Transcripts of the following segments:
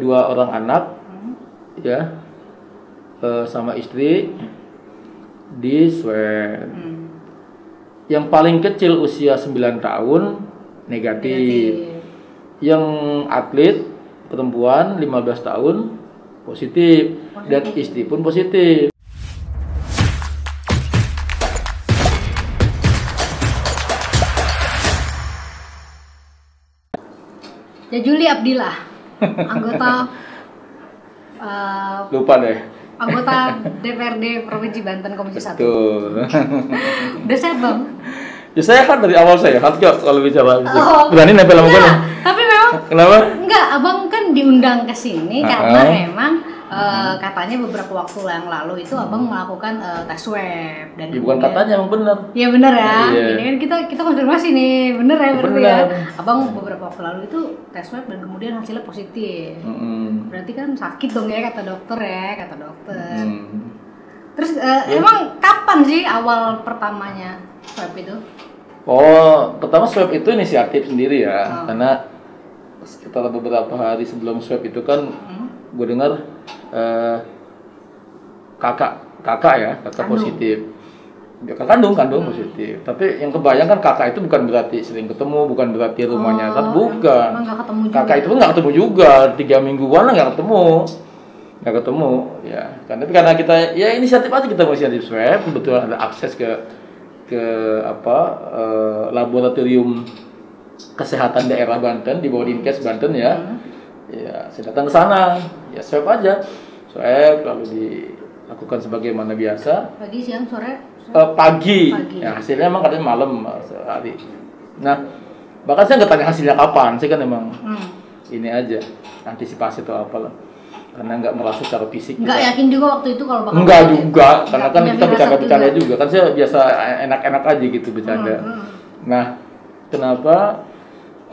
dua orang anak, ya, sama istri di swab. Yang paling kecil usia 9 tahun negatif. Yang atlet perempuan 15 tahun positif. Dan istri pun positif. Ya Juli Abdillah, anggota lupa deh. Anggota DPRD Provinsi Banten Komisi 1. Betul. Udah sehat Bang? Ya saya kan dari awal saya kok kalau bicara berani nempel sama gue. Tapi memang kenapa? Enggak, Abang kan diundang ke sini karena memang katanya beberapa waktu yang lalu itu Abang melakukan tes swab dan ya, bukan katanya, emang benar. Iya benar ya. Iya. Ini kan kita konfirmasi nih, benar ya berarti Bener. ya. Abang beberapa waktu lalu itu tes swab dan kemudian hasilnya positif. Berarti kan sakit dong ya kata dokter ya, kata dokter. Terus emang kapan sih awal pertamanya swab itu? Oh, pertama swab itu inisiatif sendiri ya, karena sekitar beberapa hari sebelum swab itu kan gue dengar kakak positif. Kakak kandung positif. Tapi yang kebayang kan kakak itu bukan berarti sering ketemu, bukan berarti rumahnya bukan. Kakak itu pun nggak ketemu juga, 3 mingguan lah nggak ketemu. Ya, karena kita ya inisiatif aja, kita mau inisiatif swab, kebetulan ada akses ke laboratorium kesehatan daerah Banten di bawah Dinkes Banten ya. Ya, saya datang ke sana, ya swab aja. Swab lalu dilakukan sebagaimana biasa. Pagi, siang, sore? Pagi. Ya, hasilnya emang katanya malam sehari. Nah, bahkan saya nggak tanya hasilnya kapan, saya kan emang ini aja antisipasi atau apalah. Karena nggak merasa secara fisik. Nggak yakin juga waktu itu kalau bakal. Enggak juga, karena kan kita bercanda juga. Kan saya biasa enak-enak aja gitu bercanda. Nah, kenapa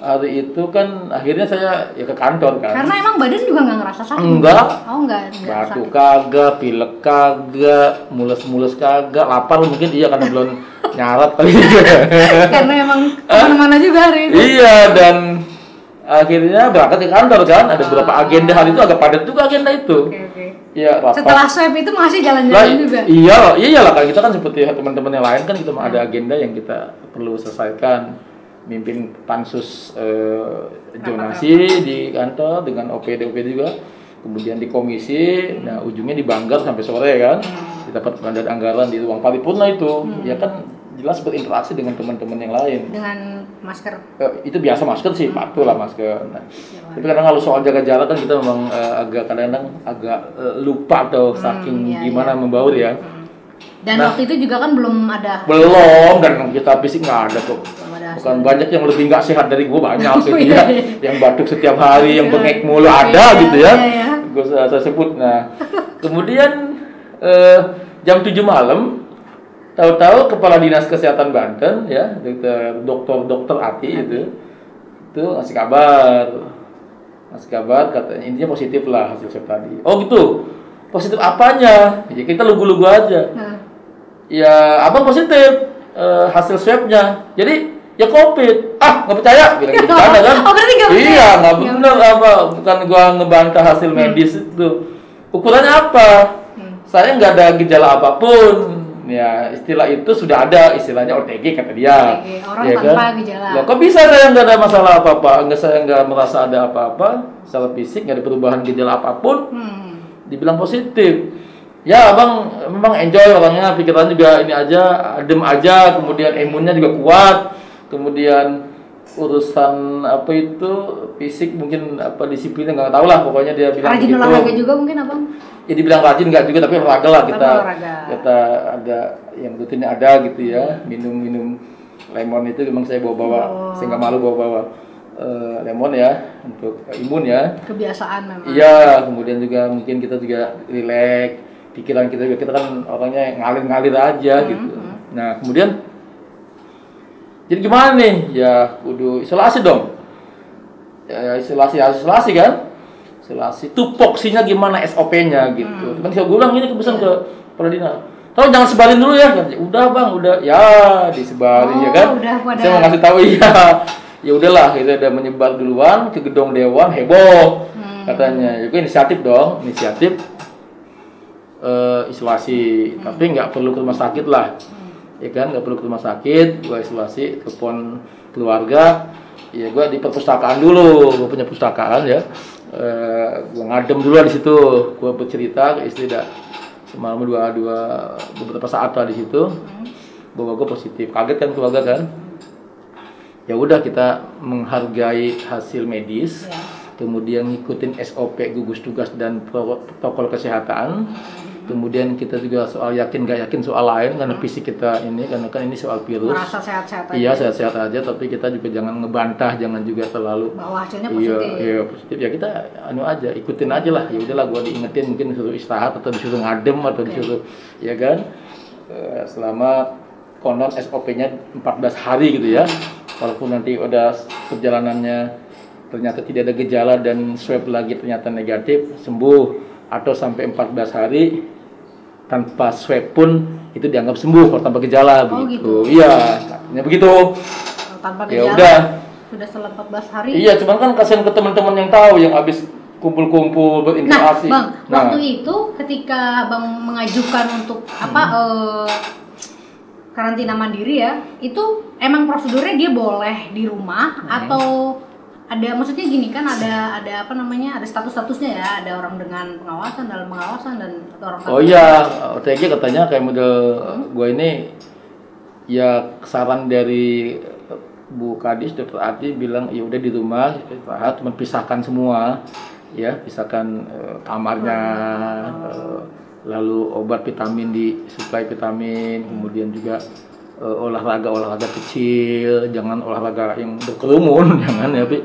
hari itu kan akhirnya saya ya ke kantor kan. Karena emang badan juga nggak ngerasa sakit. Enggak. Oh enggak Batuk sakit. kagak, pilek kagak, mules kagak, lapar mungkin iya karena belum nyarat kali. Karena emang kemana-mana juga hari itu. Iya, dan akhirnya berangkat ke kantor kan, ada beberapa agenda hari itu agak padat juga agenda itu. Oke. Ya, rapat. Setelah swab itu masih jalan-jalan juga. Iyalah kan kita kan seperti teman-teman yang lain kan kita ada agenda yang kita perlu selesaikan. Mimpin pansus zonasi di kantor dengan OPD juga, kemudian di komisi, nah ujungnya di Banggar sampai sore kan, dapat mandat anggaran di ruang paripurna itu, ya kan jelas berinteraksi dengan teman-teman yang lain. Dengan masker. Itu biasa masker sih, patuh lah masker. Nah, tapi kadang kalau soal jaga jarak kan kita memang kadang-kadang agak lupa atau saking gimana membaur ya. Dan waktu itu juga kan belum ada. Belum, dan kita fisik nggak ada kok. Bukan banyak yang lebih nggak sehat dari gue, banyak sih ya. Yang batuk setiap hari, yang bengek mulu ada gitu ya. Gue saya sebut. Nah, kemudian jam 7 malam, tahu-tahu Kepala Dinas Kesehatan Banten ya, dokter Ati itu ngasih kabar katanya intinya positif lah hasil swab tadi. Oh gitu, positif apanya? Ya kita lugu-lugu aja. Ya abang positif hasil swabnya. Jadi ya COVID. Nggak percaya bilang gitu kan? Oh berarti nggak percaya? Iya, nggak benar apa? Bukan gua ngebantah hasil medis itu. Ukurannya apa? Saya nggak ada gejala apapun. Ya istilah itu sudah ada, istilahnya OTG kata dia. Orang ya tanpa kan? gejala. Loh, kok bisa saya nggak ada masalah apa-apa? Saya nggak merasa ada apa-apa secara fisik, nggak ada perubahan gejala apapun. Dibilang positif. Ya abang memang enjoy orangnya, pikiran juga ini aja, adem aja, kemudian imunnya juga kuat, kemudian urusan apa itu fisik mungkin apa disiplinnya nggak tahu lah, pokoknya dia bilang rajin gitu. Olahraga juga mungkin abang? Ya dibilang rajin nggak juga, tapi olahraga lah kita ada yang rutinnya ada gitu ya, minum lemon itu memang saya bawa saya nggak malu bawa lemon ya untuk imun ya. Kebiasaan memang. Iya, kemudian juga mungkin kita juga rileks. Pikiran kita kan orangnya ngalir aja gitu. Nah kemudian jadi gimana nih? Ya kudu isolasi dong. Ya, isolasi kan? Isolasi. Tupoksinya gimana SOP-nya gitu. Kan saya bilang ini kebesaran ke Kepala Dinas. Tahu jangan sebarin dulu ya. Udah bang, udah. Ya disebarin ya kan. Saya mau ngasih tahu ya. Ya udahlah, kita udah menyebar duluan ke gedung dewan, heboh. katanya. Juga inisiatif dong, inisiatif isolasi, tapi nggak perlu ke rumah sakit lah, ya kan, nggak perlu ke rumah sakit, gue isolasi, telepon keluarga, ya gue di perpustakaan dulu, gue punya perpustakaan ya, gue ngadem dulu di situ, gue bercerita ke istri, dah semalam beberapa saat lah di situ, bahwa gue positif, kaget kan keluarga kan, ya udah kita menghargai hasil medis. Kemudian ngikutin SOP gugus tugas dan protokol kesehatan. Kemudian kita juga soal yakin gak yakin soal lain, karena fisik kita ini, karena kan ini soal virus. Merasa sehat-sehat aja. Iya, sehat-sehat aja, tapi kita juga jangan ngebantah, jangan juga terlalu bahwa hasilnya positif. Iya, positif. Ya kita aja, ikutin aja lah. Ya udahlah, gua diingetin, mungkin disuruh istirahat atau disuruh ngadem atau disuruh ya kan. Selama konon SOP-nya 14 hari gitu ya. Walaupun nanti udah perjalanannya ternyata tidak ada gejala dan swab lagi ternyata negatif, sembuh, atau sampai 14 hari tanpa swab pun itu dianggap sembuh kalau tanpa gejala, begitu. Gitu. Iya, katanya begitu. Tanpa Ya gejala. udah. Sudah setelah 14 hari. Iya, cuman kan kasihan ke teman-teman yang tahu, yang habis kumpul-kumpul berinteraksi. Nah, Bang, waktu itu ketika Bang mengajukan untuk karantina mandiri ya, itu emang prosedurnya dia boleh di rumah atau ada, maksudnya gini kan, ada apa namanya, ada statusnya ya, ada orang dengan pengawasan, dalam pengawasan, dan orang tanpa. Oh iya, OTG katanya kayak model gue ini, ya saran dari Bu Kadis, Dr. Ati bilang ya udah di rumah istirahat, cuma pisahkan semua, ya pisahkan kamarnya, lalu obat vitamin, disuplai vitamin, kemudian juga olahraga kecil, jangan olahraga yang berkerumun, jangan ya, tapi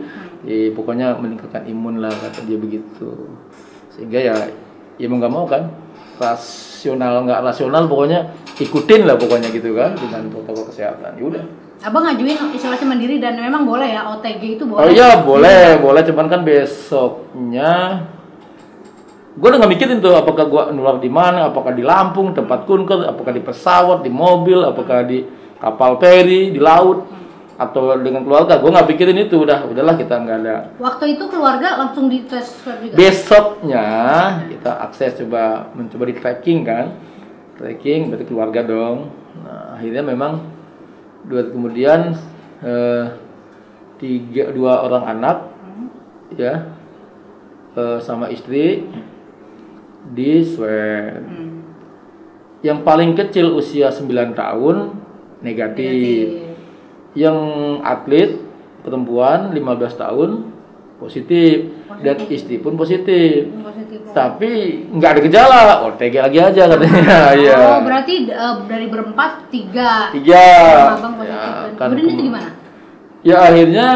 pokoknya meningkatkan imun lah, kata dia begitu. Sehingga ya mau nggak mau kan, rasional nggak rasional, pokoknya ikutin lah pokoknya gitu kan, dengan protokol kesehatan. Ya udah. Abang ngajuin isolasi mandiri dan memang boleh ya, OTG itu boleh? Oh iya boleh, cuman kan besoknya gue udah nggak mikirin tuh apakah gue nular di mana, apakah di Lampung tempat kunker, apakah di pesawat, di mobil, apakah di kapal feri, di laut, atau dengan keluarga. Gue nggak pikirin itu, udahlah kita nggak ada. Waktu itu keluarga langsung dites swab juga? Besoknya kita akses, mencoba di tracking kan, berarti keluarga dong. Nah akhirnya memang 2 hari kemudian 2 orang anak ya sama istri di swab. Yang paling kecil usia 9 tahun negatif. Yang atlet perempuan 15 tahun positif. Dan istri pun positif. Tapi nggak ada gejala, OTG lagi aja katanya. Ya. Oh berarti dari berempat 3. Abang positif. Ya, kemudian itu gimana? Ya akhirnya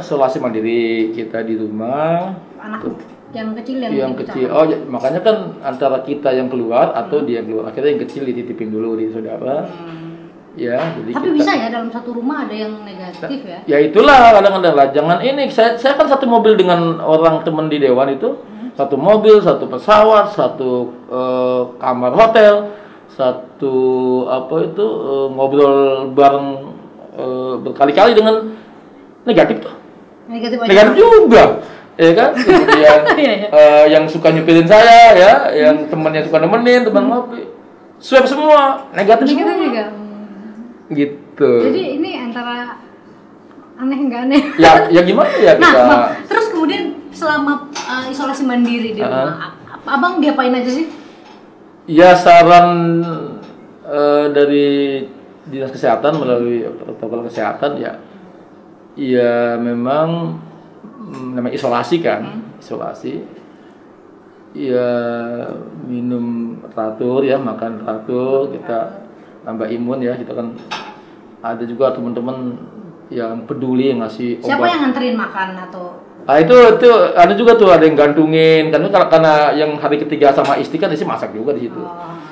isolasi mandiri kita di rumah. Anak yang kecil yang kecil. Oh ya, makanya kan antara kita yang keluar atau dia yang keluar, akhirnya yang kecil dititipin dulu di saudara. Ya, jadi tapi kita, bisa ya dalam satu rumah ada yang negatif ya? Ya itulah kadang-kadang lah. Jangan ini, saya kan satu mobil dengan orang teman di dewan itu, satu mobil, satu pesawat, satu kamar hotel, satu ngobrol bareng berkali-kali dengan negatif tuh. Negatif juga. Ya kan, kemudian yang suka nyupirin saya ya, yang temannya suka nemenin, teman ngopi, swab semua negatif semua juga. Gitu. Jadi ini antara aneh nggak aneh? Ya gimana ya kita. Nah, terus kemudian selama isolasi mandiri di rumah, abang diapain aja sih? Ya saran dari dinas kesehatan melalui protokol kesehatan ya memang namanya isolasi kan, isolasi. Ya minum teratur ya, makan teratur, kita tambah imun ya. Kita kan ada juga teman-teman yang peduli yang ngasih obat. Siapa yang nganterin makan atau? Itu ada juga tuh, ada yang gantungin kan, karena yang hari ketiga sama istri kan istri masak juga di situ.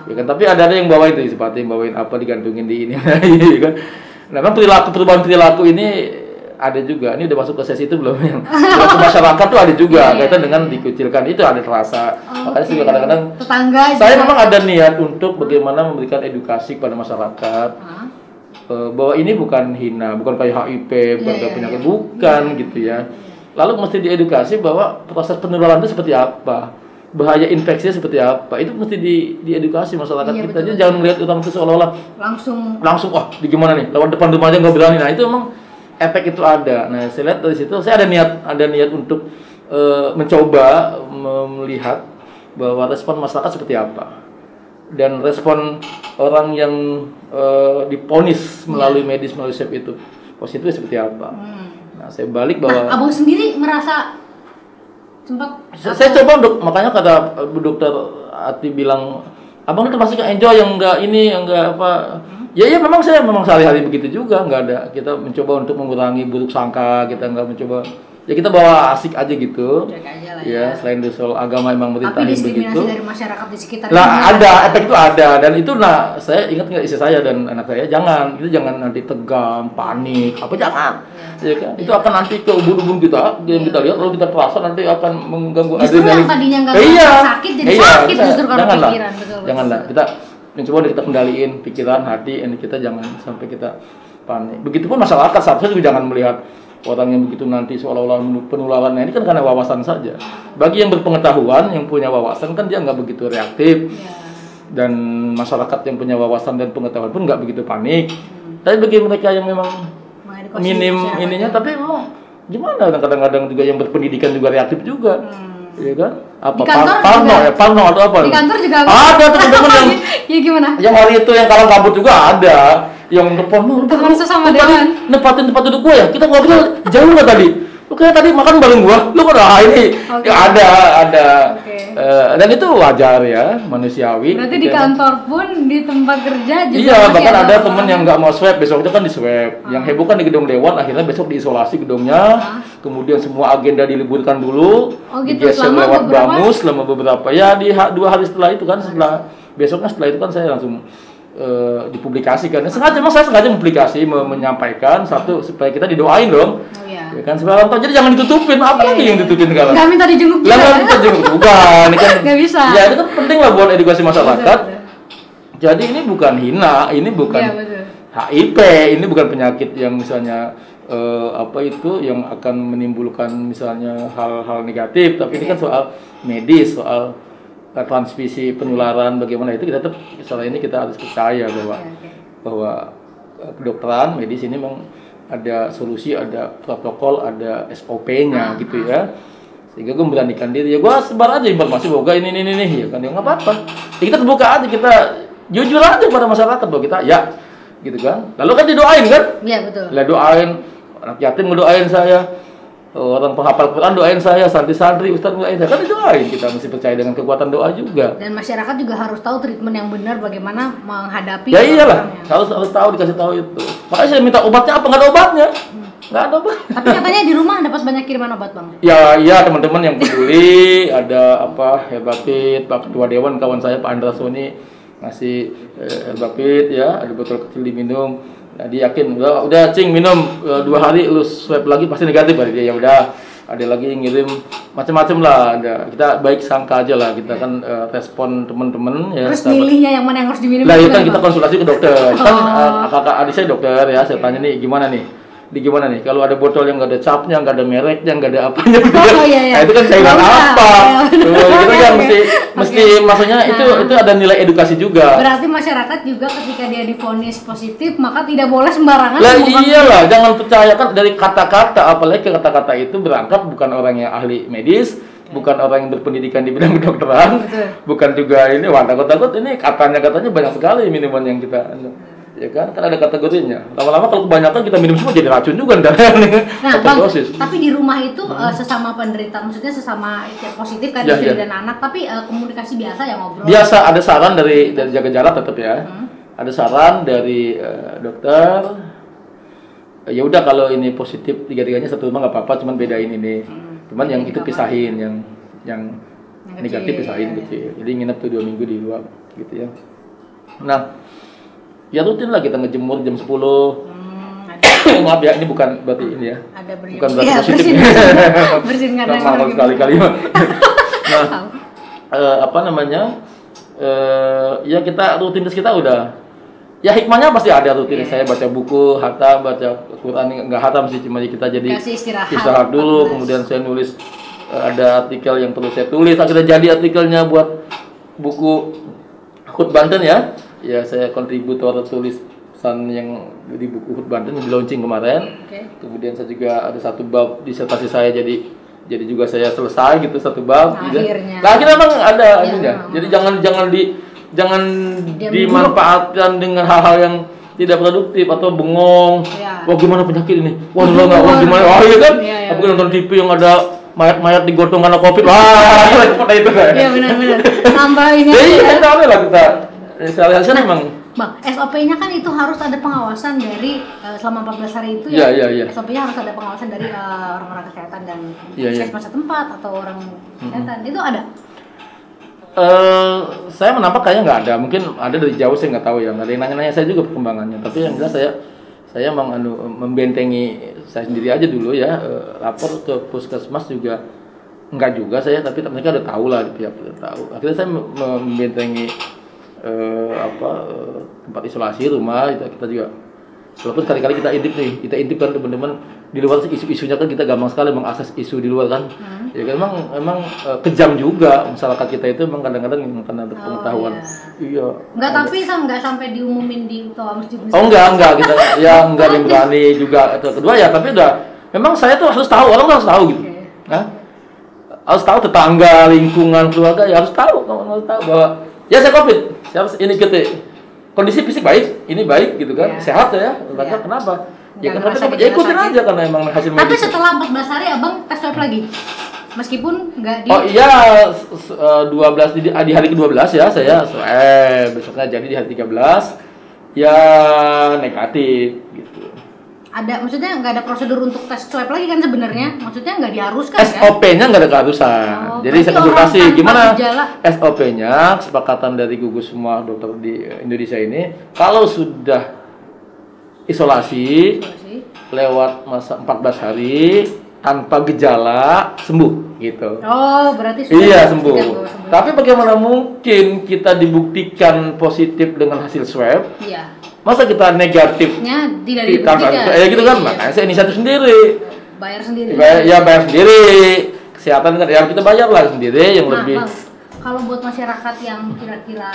Ya kan, tapi ada yang bawain tuh, seperti yang bawain apa digantungin di ini kan. Nah kan perubahan perilaku ini ada juga. Ini udah masuk ke sesi itu belum, yang perilaku masyarakat tuh ada juga kaitan dengan dikucilkan, itu ada terasa. Makanya juga kadang-kadang tetangga saya memang ada niat untuk bagaimana memberikan edukasi kepada masyarakat bahwa ini bukan hina, bukan kayak HIV, bukan kayak penyakit, bukan gitu ya. lalu mesti diedukasi bahwa proses penularan itu seperti apa, bahaya infeksinya seperti apa, itu mesti diedukasi masyarakat kita. Jadi jangan melihat orang itu seolah-olah langsung wah di gimana nih, lewat depan rumah aja nggak berani. Nah itu emang efek itu ada. Nah saya lihat dari situ, saya ada niat untuk mencoba melihat bahwa respon masyarakat seperti apa, dan respon orang yang diponis melalui medis, melalui swab itu positif seperti apa. Nah saya balik bahwa abang sendiri merasa sempat saya coba makanya kata Bu Dokter Ati bilang abang itu termasuk yang enjoy, yang enggak ini, yang enggak apa. Ya memang saya sehari-hari begitu juga, nggak ada. Kita mencoba untuk mengurangi buruk sangka, kita nggak mencoba. Ya kita bawa asik aja gitu. Aja lah ya. Selain soal agama emang merintahin begitu. Tapi diskriminasi dari masyarakat di sekitar. Lah ada, efek itu ada, dan itu saya ingat nggak istri saya dan anak saya jangan nanti tegang, panik, apa jangan. Ya kan? Itu akan nanti ke ubun-ubun kita, yang kita lihat kalau kita terasa nanti akan mengganggu adrenalin. Justru yang tadinya nggak sakit jadi sakit justru karena pikiran. Janganlah. Kita mencoba kita kendaliin pikiran, hati, ini kita jangan sampai kita panik. Begitupun masyarakat, seharusnya juga jangan melihat orang yang begitu nanti seolah-olah penularannya ini kan karena wawasan saja. Bagi yang berpengetahuan, yang punya wawasan kan dia nggak begitu reaktif, dan masyarakat yang punya wawasan dan pengetahuan pun nggak begitu panik. Tapi bagi mereka yang memang minim ininya, tapi memang gimana? Kadang-kadang juga yang berpendidikan juga reaktif juga. Iya kan? Apa Parno atau apa? Di kantor juga ada teman-teman yang ya gimana? Yang hari itu yang kalau kabut juga ada, yang telepon teman sesama dewan. Nempatin tempat duduk gua ya. Kita ngobrol jauh nggak tadi? Lu kayak tadi makan bareng gua. Lu kok ini? Okay. Ya ada. Okay. Dan itu wajar ya, manusiawi. Berarti di kantor pun, di tempat kerja juga. Iya, bahkan ada teman yang nggak mau swab, besok itu kan di swab. Yang heboh kan di gedung dewan, akhirnya besok diisolasi gedungnya. Kemudian semua agenda diliburkan dulu, digeser lewat Bamus selama beberapa. Ya di 2 hari setelah itu kan, besoknya setelah itu kan saya langsung dipublikasikan. Emang saya sengaja mempublikasi, menyampaikan satu supaya kita didoain dong. Ya kan sebenarnya jadi jangan ditutupin, apalagi yang ditutupin sekarang. Nggak minta dijenguk juga. Nggak minta jenguk bukan, ini kan. Nggak bisa. Ya itu kan penting lah buat edukasi masyarakat. Jadi ini bukan hina, ini bukan HIV, ini bukan penyakit yang misalnya yang akan menimbulkan misalnya hal-hal negatif, tapi ini kan soal medis, soal transmisi penularan, bagaimana itu kita tetap soal ini kita harus percaya bahwa kedokteran medis ini memang ada solusi, ada protokol, ada SOP-nya gitu ya. Sehingga gue memberanikan diri, ya gue sebar aja informasi bahwa ini ya kan, ya nggak apa-apa. Ya kita terbuka aja, kita jujur aja pada masyarakat bahwa kita ya gitu kan. Lalu kan didoain kan? Iya betul. Lah doain, anak yatim ngedoain saya, orang penghafal Quran doain saya, santri-santri, ustadz doain saya, kan didoain. Kita mesti percaya dengan kekuatan doa juga. Dan masyarakat juga harus tahu treatment yang benar, bagaimana menghadapi. Ya iyalah, harus tahu, dikasih tahu itu. Makanya saya minta obatnya apa, nggak ada obatnya. Nggak ada obat. Tapi katanya di rumah dapat banyak kiriman obat bang. Ya iya, teman-teman yang peduli, ada hepatit, Pak Ketua Dewan kawan saya Pak Andra Soni ngasih hepatit ya, ada botol kecil diminum. Nah, dia yakin udah cing minum 2 hari lu swab lagi pasti negatif berarti dia. Ya udah, ada lagi yang ngirim macam-macam lah, ada. Kita baik sangka aja lah, kita kan respon teman-teman ya. Terus milihnya yang mana yang harus diminum? Lah itu kan kita konsultasi ke dokter. Kan kakak adik saya dokter ya, saya tanya nih gimana nih? Gimana nih kalau ada botol yang nggak ada capnya, nggak ada mereknya, nggak ada apanya gitu. Nah itu kan cairan apa? Itu kan mesti maksudnya itu ada nilai edukasi juga. Berarti masyarakat juga ketika dia divonis positif maka tidak boleh sembarangan. Lah iyalah, jangan percaya kan dari kata-kata, apalagi kata-kata itu berangkat bukan orang yang ahli medis, bukan orang yang berpendidikan di bidang kedokteran, bukan juga ini takut-takut ini katanya banyak sekali minuman yang kita ya kan ada kategorinya. Lama-lama kalau kebanyakan kita minum semua jadi racun juga ntar. Nah, Bang, tapi di rumah itu sesama penderita, maksudnya sesama positif kan istri dan anak, tapi komunikasi biasa ya ngobrol. Biasa, ada saran dari jaga jarak tetap ya. Ada saran dari dokter. Ya udah kalau ini positif 3-3-nya satu rumah nggak apa-apa, cuman bedain ini. Cuman yang itu pisahin, yang negatif pisahin kecil. Jadi nginep tuh 2 minggu di luar gitu ya. Nah, ya rutin lah kita ngejemur jam 10. Maaf ya, ini bukan berarti ini ya. Bukan berarti positif. Bersin kadang. Maaf sekali-kali. Nah, apa namanya? Ya kita rutinitas kita udah Ya hikmahnya pasti ada rutin. Iya. Saya baca buku, hatam, baca Quran, nggak hatam sih, cuma kita jadi Kasih istirahat dulu. Kemudian saya nulis, ada artikel yang perlu saya tulis, akhirnya jadi artikelnya buat buku Hut Banten ya. Ya saya kontributor tulisan yang di buku Hut Banten yang di launching kemarin. Kemudian saya juga ada satu bab disertasi saya, jadi juga saya selesai gitu satu bab. Akhirnya. Nah, akhirnya memang ada ininya. Jadi jangan dimanfaatkan dengan hal-hal yang tidak produktif atau bengong. Wah gimana penyakit ini? Wah gimana? Wah iya kan? Aku nonton TV yang ada mayat digotong karena COVID. Wah seperti itu kan? Iya benar-benar. Tambahin aja. Jadi kita lah kita. Sehari-hari memang. Bang, SOP-nya kan itu harus ada pengawasan dari selama 14 hari itu ya. SOP-nya harus ada pengawasan dari orang-orang kesehatan dan puskesmas setempat atau orang kesehatan. Itu ada. Saya menampak kayaknya nggak ada, mungkin ada dari jauh saya nggak tahu ya, nggak ada yang nanya-nanya saya juga perkembangannya. Tapi yang jelas saya membentengi saya sendiri aja dulu ya, lapor ke puskesmas juga nggak juga saya, tapi mereka udah tahu lah, pihak udah tahu. Akhirnya saya membentengi tempat isolasi rumah kita juga. Walaupun sekali-kali kita intip kan teman-teman di luar, isu-isunya kan kita gampang sekali mengakses isu di luar kan. Ya kan emang kejam juga masyarakat kita itu, memang kadang-kadang karena ada pengetahuan. Iya. Enggak, tapi nggak sampai diumumin di toa masjid. Oh enggak kita ya enggak berani juga. Kedua ya, tapi udah memang saya tuh harus tahu, orang harus tahu gitu. Nah, harus tahu tetangga, lingkungan, keluarga ya harus tahu, harus tahu bahwa ya saya COVID, saya harus ini gitu. Kondisi fisik baik, ini baik gitu kan, sehat ya. Maka kenapa? Ya kenapa ya ikutin aja karena emang hasil medis. Tapi setelah 14 hari abang tes swab lagi? Meskipun nggak di... Oh iya, 12 di hari ke-12 ya saya swab, besoknya jadi di hari 13 ya negatif gitu. Ada, maksudnya nggak ada prosedur untuk tes swab lagi kan sebenarnya? Maksudnya nggak diharuskan SOP-nya nggak ada keharusan. Jadi saya konsultasi gimana SOP-nya, kesepakatan dari gugus semua dokter di Indonesia ini, kalau sudah isolasi lewat masa 14 hari tanpa gejala sembuh gitu. Oh, berarti sudah iya sembuh. Tapi bagaimana mungkin kita dibuktikan positif dengan hasil swab? Iya. Masa kita negatifnya tidak dibuktikan? Ya gitu kan, makanya saya inisiatif sendiri. Bayar sendiri. Bayar sendiri. Kesehatan kan ya kita bayar lah sendiri yang lebih. Bang, kalau buat masyarakat yang kira-kira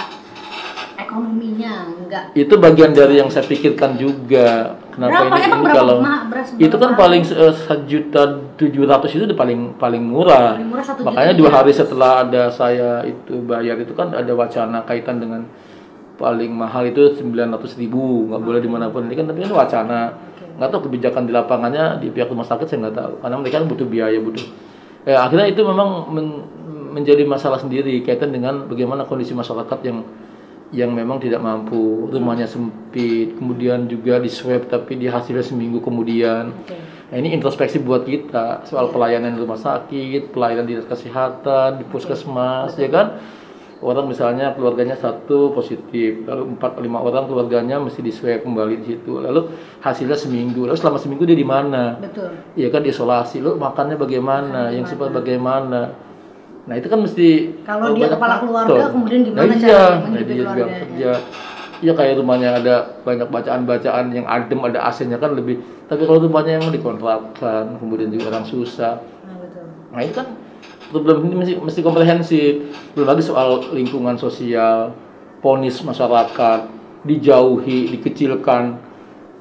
ekonominya enggak, itu bagian dari yang saya pikirkan juga. Kenapa ini kalau itu kan paling 1.700.000 itu udah paling murah. Makanya 2 hari setelah ada saya itu bayar itu kan ada wacana kaitan dengan paling mahal itu 900.000, nggak boleh dimanapun. Ini kan tapi ini wacana, nggak tahu kebijakan di lapangannya di pihak rumah sakit saya nggak tahu, karena mereka kan butuh biaya akhirnya itu memang menjadi masalah sendiri kaitan dengan bagaimana kondisi masyarakat yang memang tidak mampu, rumahnya sempit, kemudian juga di swab tapi di hasilnya seminggu kemudian. Nah, ini introspeksi buat kita soal pelayanan rumah sakit, pelayanan dinas kesehatan, di puskesmas, ya kan? Orang misalnya keluarganya 1 positif, lalu 4-5 orang keluarganya mesti di swab kembali di situ, lalu hasilnya seminggu, lalu selama seminggu dia di mana? Betul. Iya kan, isolasi, lalu makannya bagaimana, yang sifat bagaimana? Nah itu kan mesti kalau dia kepala keluarga kemudian gimana cara menghidupi keluarganya? Iya kayak rumahnya ada banyak bacaan-bacaan yang adem, ada AC-nya kan lebih. Tapi kalau rumahnya yang dikontrakkan, kemudian juga orang susah. Nah itu kan problem ini mesti komprehensif. Belum lagi soal lingkungan sosial, ponis masyarakat, dijauhi, dikecilkan,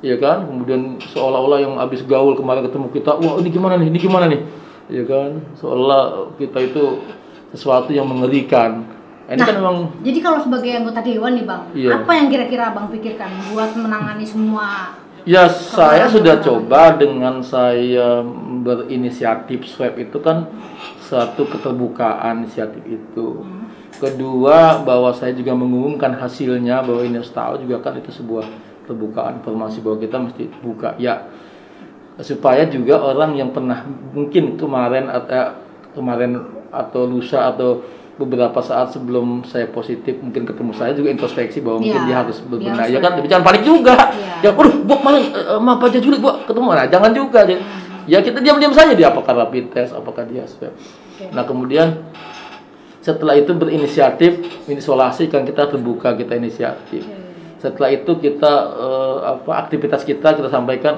ya kan? Kemudian seolah-olah yang habis gaul kemarin ketemu kita, wah ini gimana nih, ya kan? Seolah kita itu sesuatu yang mengerikan. Ini kan memang. Jadi kalau sebagai anggota dewan nih bang, apa yang kira-kira abang pikirkan buat menangani semua? Ya saya sudah coba dengan saya berinisiatif swab itu kan satu keterbukaan inisiatif itu. Kedua bahwa saya juga mengumumkan hasilnya bahwa ini harus tahu juga kan itu sebuah terbukaan informasi bahwa kita mesti buka ya supaya juga orang yang pernah mungkin kemarin atau lusa atau beberapa saat sebelum saya positif mungkin ketemu saya juga introspeksi bahwa mungkin dia harus berbenah ya kan, jangan panik juga ya gua kemarin maaf aja Juli gua ketemu, nah jangan juga ya kita diam-diam saja dia apakah rapid test apakah dia swab. Nah kemudian setelah itu berinisiatif isolasi kan kita terbuka, kita inisiatif Setelah itu kita aktivitas kita sampaikan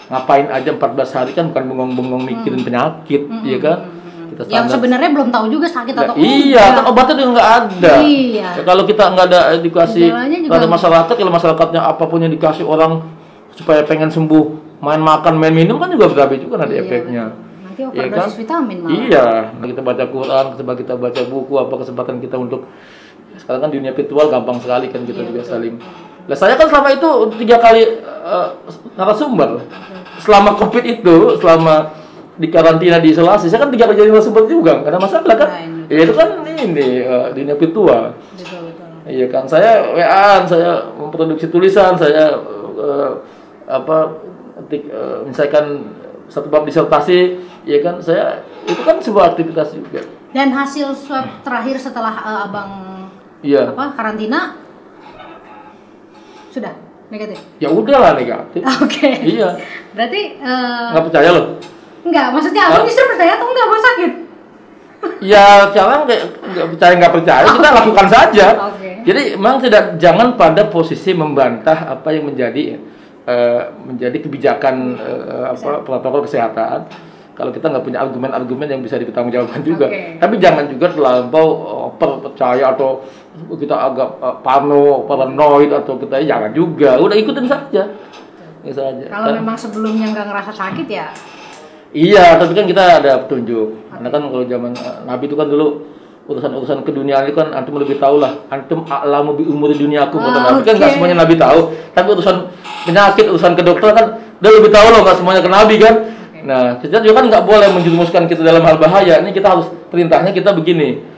ngapain aja 14 hari kan bukan bengong-bengong mikirin penyakit, ya kan? Kita yang sebenarnya belum tahu juga sakit atau iya, kan obatnya juga nggak ada. Iya. Ya, kalau kita nggak ada edukasi pada masyarakat, kalau masyarakatnya apapun yang dikasih orang supaya pengen sembuh, main makan, main minum kan juga berabe juga nanti efeknya. Nanti overdosis vitamin malah. Iya, kita baca Quran, kita baca buku, apa kesempatan kita untuk sekarang kan dunia virtual gampang sekali kan kita juga saling. Nah, saya kan selama itu 3 kali narasumber. Selama COVID itu, selama di karantina, di isolasi, saya kan 3 kali jadi narasumber juga, karena masalah kan. Ya itu kan ini dunia virtual. Betul. Iya kan, saya WA-an, saya memproduksi tulisan, saya misalkan satu bab disertasi, ya kan, saya itu kan sebuah aktivitas juga. Dan hasil swab terakhir setelah abang karantina sudah negatif. Ya udahlah negatif. Oke. Iya. Berarti nggak percaya loh? Enggak, maksudnya abang justru percaya atau enggak abang sakit? Ya sekarang nggak percaya, kita lakukan saja. Jadi memang jangan pada posisi membantah apa yang menjadi kebijakan protokol kesehatan. Kalau kita nggak punya argumen-argumen yang bisa dipertanggungjawabkan juga. Tapi jangan juga terlampau percaya atau kita agak paranoid atau kita jangan juga. Udah ikutin saja. Kalau memang sebelumnya nggak ngerasa sakit ya. Iya, tapi kan kita ada petunjuk. Karena kan kalau zaman Nabi itu kan dulu urusan-urusan keduniaan itu kan antum lebih tahu lah. Antum a'lamu bi umuri dunyakum kata Nabi. Kan nggak semuanya Nabi tahu. Tapi urusan penyakit, urusan kedokteran kan dia lebih tahu loh, nggak semuanya ke Nabi kan. Nah, kita juga kan nggak boleh menjerumuskan kita dalam hal bahaya. Ini kita harus perintahnya kita begini.